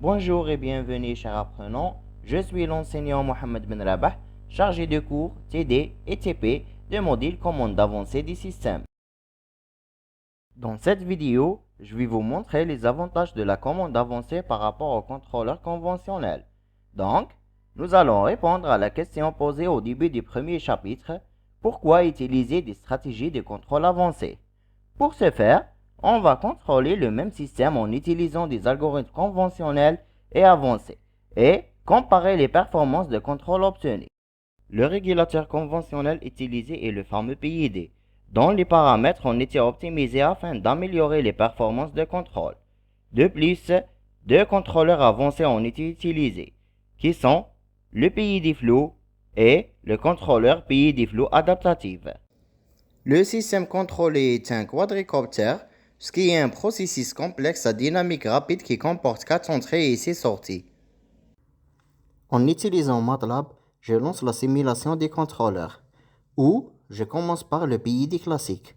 Bonjour et bienvenue chers apprenants, je suis l'enseignant Mohamed Ben Rabah, chargé de cours TD et TP de module commande avancée du système. Dans cette vidéo, je vais vous montrer les avantages de la commande avancée par rapport au contrôleur conventionnel. Donc, nous allons répondre à la question posée au début du premier chapitre, pourquoi utiliser des stratégies de contrôle avancées? Pour ce faire, on va contrôler le même système en utilisant des algorithmes conventionnels et avancés et comparer les performances de contrôle obtenues. Le régulateur conventionnel utilisé est le fameux PID, dont les paramètres ont été optimisés afin d'améliorer les performances de contrôle. De plus, deux contrôleurs avancés ont été utilisés, qui sont le PID flou et le contrôleur PID flou adaptatif. Le système contrôlé est un quadricoptère, ce qui est un processus complexe à dynamique rapide qui comporte 4 entrées et 6 sorties. En utilisant MATLAB, je lance la simulation des contrôleurs, où je commence par le PID classique.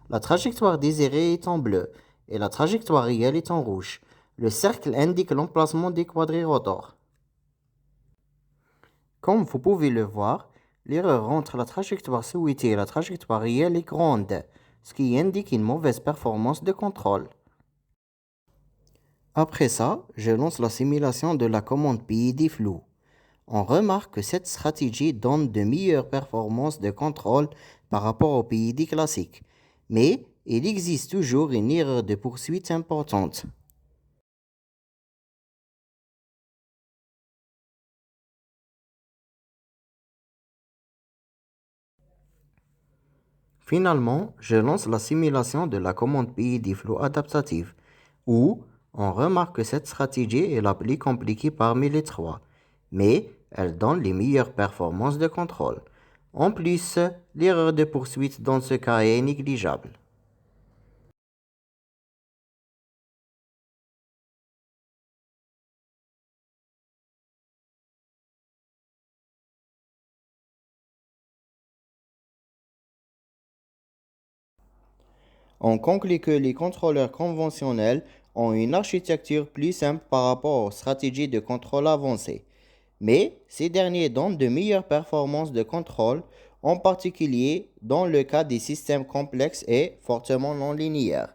La trajectoire désirée est en bleu et la trajectoire réelle est en rouge. Le cercle indique l'emplacement des quadrirotors. Comme vous pouvez le voir, l'erreur entre la trajectoire souhaitée et la trajectoire réelle est grande, ce qui indique une mauvaise performance de contrôle. Après ça, je lance la simulation de la commande PID flou. On remarque que cette stratégie donne de meilleures performances de contrôle par rapport au PID classique, mais il existe toujours une erreur de poursuite importante. Finalement, je lance la simulation de la commande PID flou adaptative, où on remarque que cette stratégie est la plus compliquée parmi les trois, mais elle donne les meilleures performances de contrôle. En plus, l'erreur de poursuite dans ce cas est négligeable. On conclut que les contrôleurs conventionnels ont une architecture plus simple par rapport aux stratégies de contrôle avancées, mais ces derniers donnent de meilleures performances de contrôle, en particulier dans le cas des systèmes complexes et fortement non linéaires.